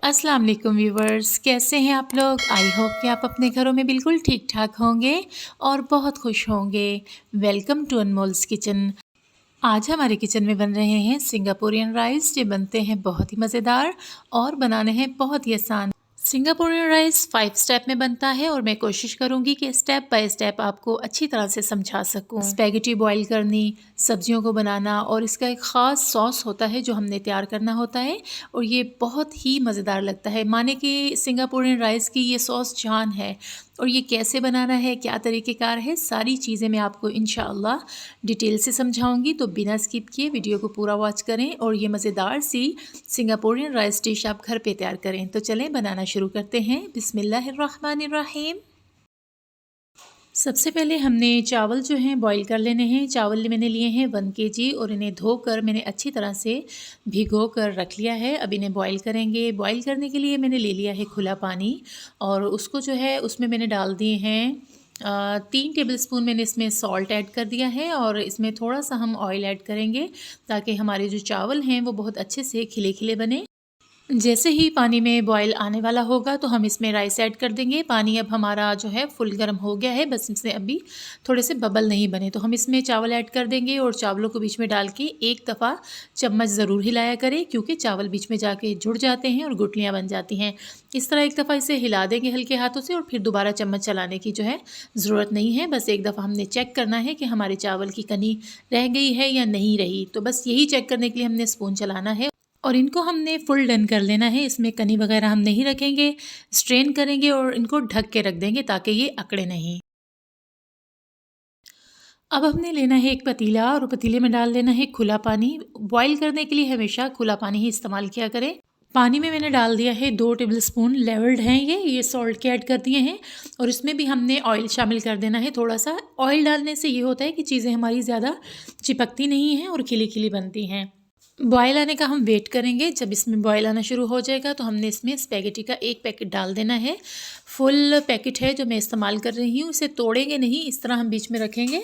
अस्सलाम वालेकुम व्यूवर्स, कैसे हैं आप लोग। आई होप कि आप अपने घरों में बिल्कुल ठीक ठाक होंगे और बहुत खुश होंगे। Welcome to Anmol's kitchen. आज हमारे किचन में बन रहे हैं सिंगापुरियन राइस। ये बनते हैं बहुत ही मज़ेदार और बनाने हैं बहुत ही आसान। सिंगापुरियन राइस 5 स्टेप में बनता है और मैं कोशिश करूंगी कि स्टेप बाय स्टेप आपको अच्छी तरह से समझा सकूं। स्पैगेटी बॉईल करनी, सब्जियों को बनाना और इसका एक ख़ास सॉस होता है जो हमने तैयार करना होता है और ये बहुत ही मज़ेदार लगता है। माने कि सिंगापुरियन राइस की ये सॉस जान है। और ये कैसे बनाना है, क्या तरीक़ेकार है, सारी चीज़ें मैं आपको इंशाअल्लाह डिटेल से समझाऊंगी। तो बिना स्किप किए वीडियो को पूरा वॉच करें और ये मज़ेदार सी सिंगापुरियन राइस डिश आप घर पे तैयार करें। तो चलें बनाना शुरू करते हैं। बिस्मिल्लाहिर्रहमानिर्रहीम। सबसे पहले हमने चावल जो हैं बॉईल कर लेने हैं। चावल मैंने लिए हैं 1 kg और इन्हें धोकर मैंने अच्छी तरह से भिगो कर रख लिया है। अब इन्हें बॉईल करेंगे। बॉईल करने के लिए मैंने ले लिया है खुला पानी और उसको जो है उसमें मैंने डाल दिए हैं 3 टेबलस्पून मैंने इसमें सॉल्ट ऐड कर दिया है और इसमें थोड़ा सा हम ऑयल ऐड करेंगे ताकि हमारे जो चावल हैं वो बहुत अच्छे से खिले खिले बने। जैसे ही पानी में बॉयल आने वाला होगा तो हम इसमें राइस ऐड कर देंगे। पानी अब हमारा जो है फुल गर्म हो गया है, बस इसमें अभी थोड़े से बबल नहीं बने तो हम इसमें चावल ऐड कर देंगे और चावलों को बीच में डाल के एक दफ़ा चम्मच ज़रूर हिलाया करें क्योंकि चावल बीच में जाके जुड़ जाते हैं और गुठलियाँ बन जाती हैं। इस तरह एक दफ़ा इसे हिला देंगे हल्के हाथों से और फिर दोबारा चम्मच चलाने की जो है ज़रूरत नहीं है। बस एक दफ़ा हमने चेक करना है कि हमारे चावल की कनी रह गई है या नहीं रही। तो बस यही चेक करने के लिए हमने स्पून चलाना है और इनको हमने फुल डन कर लेना है। इसमें कनी वगैरह हम नहीं रखेंगे, स्ट्रेन करेंगे और इनको ढक के रख देंगे ताकि ये अकड़े नहीं। अब हमने लेना है एक पतीला और पतीले में डाल देना है खुला पानी। बॉईल करने के लिए हमेशा खुला पानी ही इस्तेमाल किया करें। पानी में मैंने डाल दिया है 2 टेबलस्पून लेवल्ड हैं ये सॉल्ट के ऐड कर दिए हैं और इसमें भी हमने ऑयल शामिल कर देना है थोड़ा सा। ऑयल डालने से ये होता है कि चीज़ें हमारी ज़्यादा चिपकती नहीं हैं और खिली खिली बनती हैं। बॉयल आने का हम वेट करेंगे। जब इसमें बॉयल आना शुरू हो जाएगा तो हमने इसमें स्पैगेटी का एक पैकेट डाल देना है। फुल पैकेट है जो मैं इस्तेमाल कर रही हूँ, इसे तोड़ेंगे नहीं, इस तरह हम बीच में रखेंगे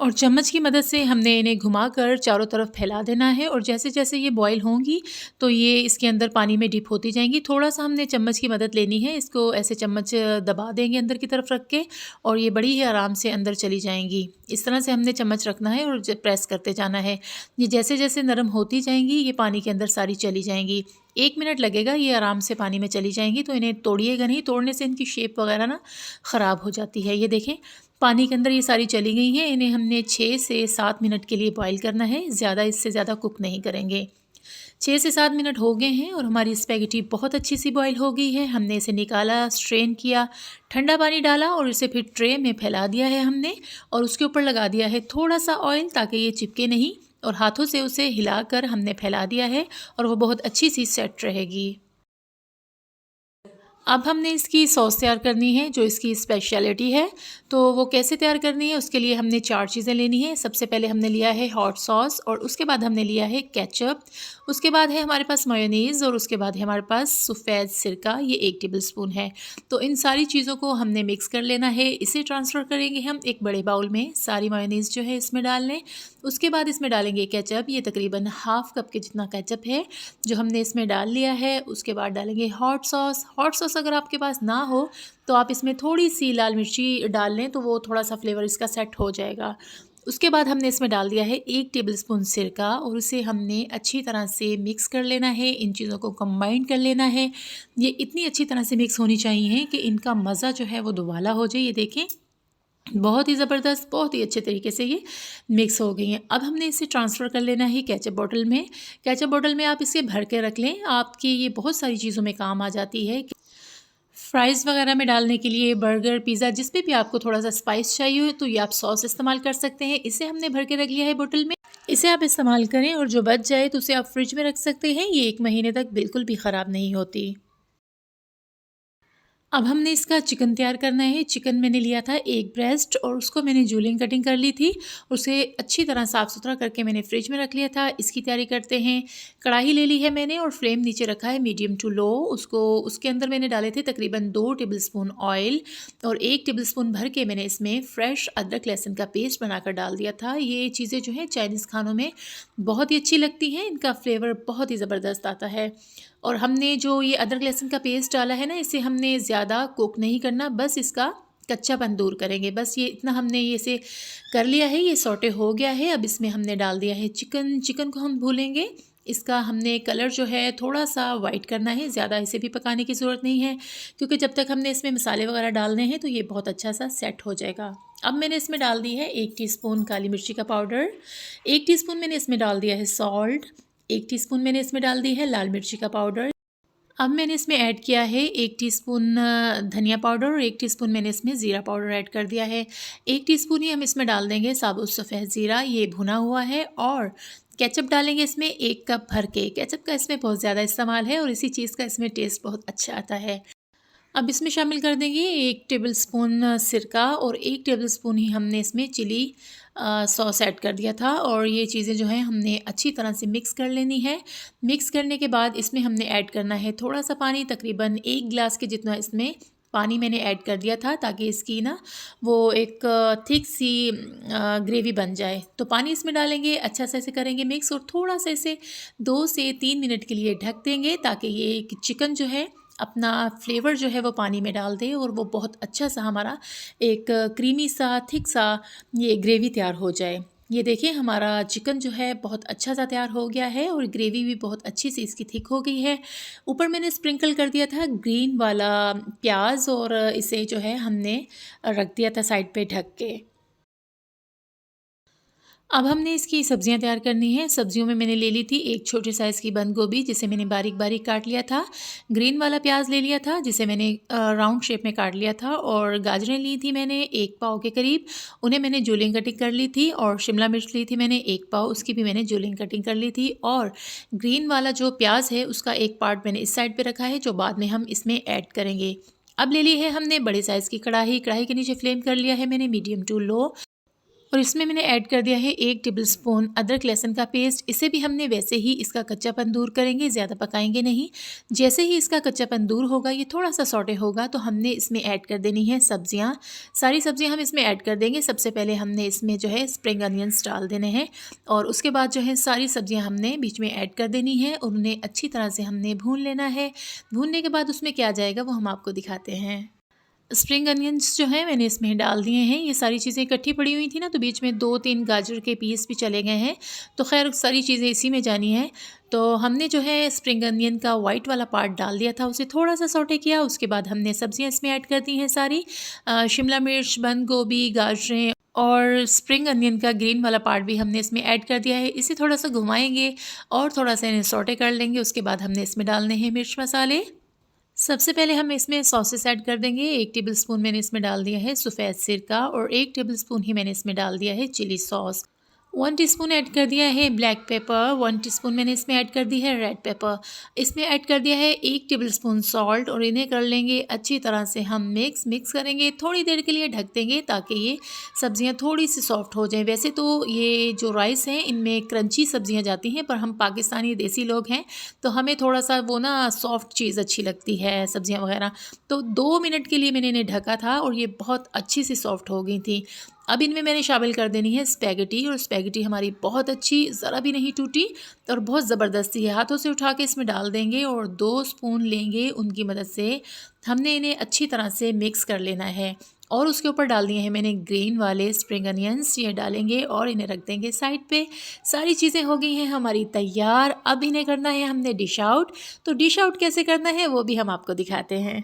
और चम्मच की मदद से हमने इन्हें घुमाकर चारों तरफ फैला देना है और जैसे जैसे ये बॉईल होंगी तो ये इसके अंदर पानी में डिप होती जाएंगी। थोड़ा सा हमने चम्मच की मदद लेनी है, इसको ऐसे चम्मच दबा देंगे अंदर की तरफ रख के और ये बड़ी ही आराम से अंदर चली जाएंगी। इस तरह से हमने चम्मच रखना है और प्रेस करते जाना है। ये जैसे जैसे नरम होती जाएंगी ये पानी के अंदर सारी चली जाएंगी। 1 मिनट लगेगा, ये आराम से पानी में चली जाएंगी। तो इन्हें तोड़िएगा नहीं, तोड़ने से इनकी शेप वगैरह ना ख़राब हो जाती है। ये देखें पानी के अंदर ये सारी चली गई हैं। इन्हें हमने 6 से 7 मिनट के लिए बॉईल करना है, ज़्यादा इससे ज़्यादा कुक नहीं करेंगे। 6 से 7 मिनट हो गए हैं और हमारी स्पैगेटी बहुत अच्छी सी बॉईल हो गई है। हमने इसे निकाला, स्ट्रेन किया, ठंडा पानी डाला और इसे फिर ट्रे में फैला दिया है हमने और उसके ऊपर लगा दिया है थोड़ा सा ऑयल ताकि ये चिपके नहीं और हाथों से उसे हिलाकर हमने फैला दिया है और वो बहुत अच्छी सी सेट रहेगी। अब हमने इसकी सॉस तैयार करनी है जो इसकी स्पेशलिटी है। तो वो कैसे तैयार करनी है उसके लिए हमने 4 चीज़ें लेनी है। सबसे पहले हमने लिया है हॉट सॉस और उसके बाद हमने लिया है केचप, उसके बाद है हमारे पास मेयोनीज़ और उसके बाद है हमारे पास सफ़ेद सिरका, ये 1 टेबलस्पून है। तो इन सारी चीज़ों को हमने मिक्स कर लेना है। इसे ट्रांसफ़र करेंगे हम एक बड़े बाउल में। सारी मेयोनीज़ जो है इसमें डाल लें। उसके बाद इसमें डालेंगे केचप, ये तकरीबन हाफ़ कप के जितना केचप है जो हमने इसमें डाल लिया है। उसके बाद डालेंगे हॉट सॉस। हॉट सॉस अगर आपके पास ना हो तो आप इसमें थोड़ी सी लाल मिर्ची डाल लें तो वो थोड़ा सा फ्लेवर इसका सेट हो जाएगा। उसके बाद हमने इसमें डाल दिया है 1 टेबलस्पून सिरका और उसे हमने अच्छी तरह से मिक्स कर लेना है। इन चीज़ों को कंबाइन कर लेना है। ये इतनी अच्छी तरह से मिक्स होनी चाहिए कि इनका मज़ा जो है वो दुबाला हो जाए। ये देखें बहुत ही ज़बरदस्त, बहुत ही अच्छे तरीके से ये मिक्स हो गई हैं। अब हमने इसे ट्रांसफ़र कर लेना है केचप बॉटल में। केचप बॉटल में आप इसे भर के रख लें, आपकी ये बहुत सारी चीज़ों में काम आ जाती है। फ्राइज़ वगैरह में डालने के लिए, बर्गर, पिज़्ज़ा, जिस पे भी आपको थोड़ा सा स्पाइस चाहिए हो तो ये आप सॉस इस्तेमाल कर सकते हैं। इसे हमने भर के रख लिया है बोतल में। इसे आप इस्तेमाल करें और जो बच जाए तो उसे आप फ्रिज में रख सकते हैं। ये 1 महीने तक बिल्कुल भी ख़राब नहीं होती। अब हमने इसका चिकन तैयार करना है। चिकन मैंने लिया था 1 ब्रेस्ट और उसको मैंने जूलियन कटिंग कर ली थी। उसे अच्छी तरह साफ़ सुथरा करके मैंने फ्रिज में रख लिया था। इसकी तैयारी करते हैं। कढ़ाई ले ली है मैंने और फ्लेम नीचे रखा है मीडियम टू लो। उसके अंदर मैंने डाले थे तकरीबन 2 टेबलस्पून ऑयल और 1 टेबलस्पून भर के मैंने इसमें फ्रेश अदरक लहसुन का पेस्ट बनाकर डाल दिया था। ये चीज़ें जो हैं चाइनीज़ खानों में बहुत ही अच्छी लगती हैं, इनका फ्लेवर बहुत ही ज़बरदस्त आता है। और हमने जो ये अदरक लहसुन का पेस्ट डाला है ना, इसे हमने ज़्यादा कुक नहीं करना, बस इसका कच्चापन दूर करेंगे। बस ये इतना हमने ये इसे कर लिया है, ये सौटे हो गया है। अब इसमें हमने डाल दिया है चिकन। चिकन को हम भूलेंगे, इसका हमने कलर जो है थोड़ा सा वाइट करना है, ज़्यादा इसे भी पकाने की ज़रूरत नहीं है, क्योंकि जब तक हमने इसमें मसाले वगैरह डालने हैं तो ये बहुत अच्छा सा सेट हो जाएगा। अब मैंने इसमें डाल दी है 1 टीस्पून काली मिर्ची का पाउडर, 1 टीस्पून मैंने इसमें डाल दिया है सॉल्ट, 1 टीस्पून मैंने इसमें डाल दी है लाल मिर्ची का पाउडर। अब मैंने इसमें ऐड किया है 1 टीस्पून धनिया पाउडर और 1 टीस्पून मैंने इसमें ज़ीरा पाउडर ऐड कर दिया है। 1 टीस्पून ही हम इसमें डाल देंगे साबुत सफ़ेद ज़ीरा, ये भुना हुआ है। और केचप डालेंगे इसमें 1 कप भर के। केचप का इसमें बहुत ज़्यादा इस्तेमाल है और इसी चीज़ का इसमें टेस्ट बहुत अच्छा आता है। अब इसमें शामिल कर देंगे 1 टेबलस्पून सिरका और 1 टेबलस्पून ही हमने इसमें चिली सॉस ऐड कर दिया था। और ये चीज़ें जो हैं हमने अच्छी तरह से मिक्स कर लेनी है। मिक्स करने के बाद इसमें हमने ऐड करना है थोड़ा सा पानी, तकरीबन 1 गिलास के जितना इसमें पानी मैंने ऐड कर दिया था, ताकि इसकी ना वो एक थिक सी ग्रेवी बन जाए। तो पानी इसमें डालेंगे, अच्छा सा इसे करेंगे मिक्स और थोड़ा सा इसे 2 से 3 मिनट के लिए ढक देंगे, ताकि ये चिकन जो है अपना फ्लेवर जो है वो पानी में डाल दे और वो बहुत अच्छा सा हमारा एक क्रीमी सा थिक सा ये ग्रेवी तैयार हो जाए। ये देखिए हमारा चिकन जो है बहुत अच्छा सा तैयार हो गया है और ग्रेवी भी बहुत अच्छी सी इसकी थिक हो गई है। ऊपर मैंने स्प्रिंकल कर दिया था ग्रीन वाला प्याज और इसे जो है हमने रख दिया था साइड पे ढक के। अब हमने इसकी सब्जियां तैयार करनी है। सब्जियों में मैंने ले ली थी 1 छोटे साइज़ की बंद गोभी, जिसे मैंने बारीक बारीक काट लिया था। ग्रीन वाला प्याज ले लिया था, जिसे मैंने राउंड शेप में काट लिया था। और गाजरें ली थी मैंने 1 पाव के करीब, उन्हें मैंने जूलियन कटिंग कर ली थी। और शिमला मिर्च ली थी मैंने 1 पाव, उसकी भी मैंने जूलियन कटिंग कर ली थी। और ग्रीन वाला जो प्याज है उसका एक पार्ट मैंने इस साइड पर रखा है, जो बाद में हम इसमें ऐड करेंगे। अब ले ली है हमने बड़े साइज़ की कढ़ाई। कढ़ाई के नीचे फ्लेम कर लिया है मैंने मीडियम टू लो, और इसमें मैंने ऐड कर दिया है 1 टेबलस्पून अदरक लहसुन का पेस्ट। इसे भी हमने वैसे ही इसका कच्चापन दूर करेंगे, ज़्यादा पकाएंगे नहीं। जैसे ही इसका कच्चापन दूर होगा, ये थोड़ा सा सौटे होगा, तो हमने इसमें ऐड कर देनी है सब्जियां। सारी सब्जियां हम इसमें ऐड कर देंगे। सबसे पहले हमने इसमें जो है स्प्रिंग अनियंस डाल देने हैं और उसके बाद जो है सारी सब्जियाँ हमने बीच में ऐड कर देनी है और उन्हें अच्छी तरह से हमने भून लेना है। भूनने के बाद उसमें क्या जाएगा वो हम आपको दिखाते हैं। स्प्रिंग अनियंस जो है मैंने इसमें डाल दिए हैं। ये सारी चीज़ें इकट्ठी पड़ी हुई थी ना, तो बीच में 2-3 गाजर के पीस भी चले गए हैं, तो खैर सारी चीज़ें इसी में जानी है। तो हमने जो है स्प्रिंग अनियन का वाइट वाला पार्ट डाल दिया था, उसे थोड़ा सा सौटे किया। उसके बाद हमने सब्जियां इसमें ऐड कर दी हैं सारी, शिमला मिर्च, बंद गोभी, गाजरें और स्प्रिंग अनियन का ग्रीन वाला पार्ट भी हमने इसमें ऐड कर दिया है। इसे थोड़ा सा घुमाएंगे और थोड़ा सा इन्हें सौटे कर लेंगे। उसके बाद हमने इसमें डालने हैं मिर्च मसाले। सबसे पहले हम इसमें सॉसेस ऐड कर देंगे। 1 टेबलस्पून मैंने इसमें डाल दिया है सफ़ेद सिरका और 1 टेबलस्पून ही मैंने इसमें डाल दिया है चिली सॉस। 1 टीस्पून ऐड कर दिया है ब्लैक पेपर, 1 टीस्पून मैंने इसमें ऐड कर दी है रेड पेपर। इसमें ऐड कर दिया है 1 टेबलस्पून सॉल्ट और इन्हें कर लेंगे अच्छी तरह से हम मिक्स करेंगे। थोड़ी देर के लिए ढक देंगे, ताकि ये सब्जियां थोड़ी सी सॉफ्ट हो जाएं। वैसे तो ये जो राइस हैं इनमें क्रंची सब्जियां जाती हैं, पर हम पाकिस्तानी देसी लोग हैं तो हमें थोड़ा सा वो ना सॉफ्ट चीज़ अच्छी लगती है, सब्जियां वगैरह। तो 2 मिनट के लिए मैंने इन्हें ढका था और ये बहुत अच्छी सी सॉफ्ट हो गई थी। अब इनमें मैंने शामिल कर देनी है स्पैगेटी, और स्पैगेटी हमारी बहुत अच्छी, ज़रा भी नहीं टूटी और बहुत ज़बरदस्ती है। हाथों से उठा के इसमें डाल देंगे और 2 स्पून लेंगे, उनकी मदद से हमने इन्हें अच्छी तरह से मिक्स कर लेना है। और उसके ऊपर डाल दिए हैं मैंने ग्रीन वाले स्प्रिंग अनियंस, ये डालेंगे और इन्हें रख देंगे साइड पे। सारी चीज़ें हो गई हैं हमारी तैयार। अब इन्हें करना है हमने डिश आउट। तो डिश आउट कैसे करना है वो भी हम आपको दिखाते हैं।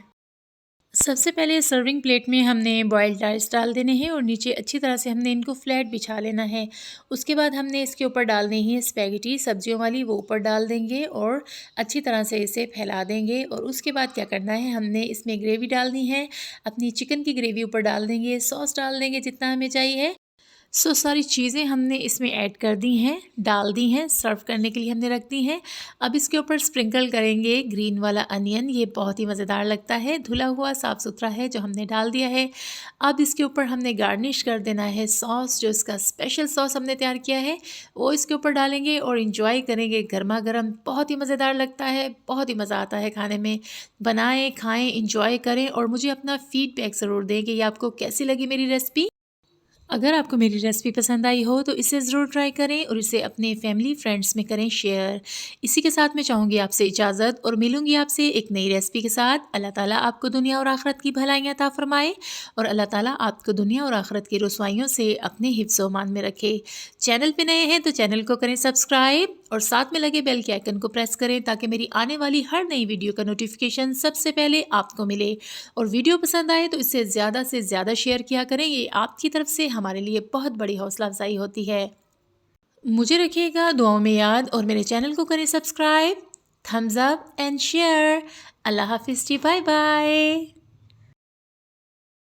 सबसे पहले सर्विंग प्लेट में हमने बॉइल्ड राइस डाल देने हैं और नीचे अच्छी तरह से हमने इनको फ्लैट बिछा लेना है। उसके बाद हमने इसके ऊपर डालनी है स्पैगेटी सब्जियों वाली, वो ऊपर डाल देंगे और अच्छी तरह से इसे फैला देंगे। और उसके बाद क्या करना है, हमने इसमें ग्रेवी डालनी है, अपनी चिकन की ग्रेवी ऊपर डाल देंगे, सॉस डाल देंगे जितना हमें चाहिए। सारी चीज़ें हमने इसमें ऐड कर दी हैं, डाल दी हैं, सर्व करने के लिए हमने रख दी हैं। अब इसके ऊपर स्प्रिंकल करेंगे ग्रीन वाला अनियन, ये बहुत ही मज़ेदार लगता है, धुला हुआ साफ़ सुथरा है जो हमने डाल दिया है। अब इसके ऊपर हमने गार्निश कर देना है सॉस, जो इसका स्पेशल सॉस हमने तैयार किया है वो इसके ऊपर डालेंगे और इंजॉय करेंगे गर्मा गर्म। बहुत ही मज़ेदार लगता है, बहुत ही मज़ा आता है खाने में। बनाएँ, खाएँ, इंजॉय करें और मुझे अपना फ़ीडबैक ज़रूर दें कि ये आपको कैसी लगी मेरी रेसिपी। अगर आपको मेरी रेसिपी पसंद आई हो तो इसे ज़रूर ट्राई करें और इसे अपने फैमिली फ्रेंड्स में करें शेयर। इसी के साथ मैं चाहूँगी आपसे इजाज़त और मिलूँगी आपसे एक नई रेसिपी के साथ। अल्लाह ताला आपको दुनिया और आखिरत की भलाइयाँ अता फ़रमाए और अल्लाह ताला आपको दुनिया और आखिरत की रुसवाइयों से अपने हिफ्ज़ व अमान में रखे। चैनल पे नए हैं तो चैनल को करें सब्सक्राइब और साथ में लगे बेल के आइकन को प्रेस करें ताकि मेरी आने वाली हर नई वीडियो का नोटिफिकेशन सबसे पहले आपको मिले। और वीडियो पसंद आए तो इसे ज़्यादा से ज़्यादा शेयर किया करें, ये आपकी तरफ से हमारे लिए बहुत बड़ी हौसला अफजाई होती है। मुझे रखिएगा दुआओं में याद और मेरे चैनल को करें subscribe, thumbs up and share. अल्लाह हाफिज़ जी, बाय बाय।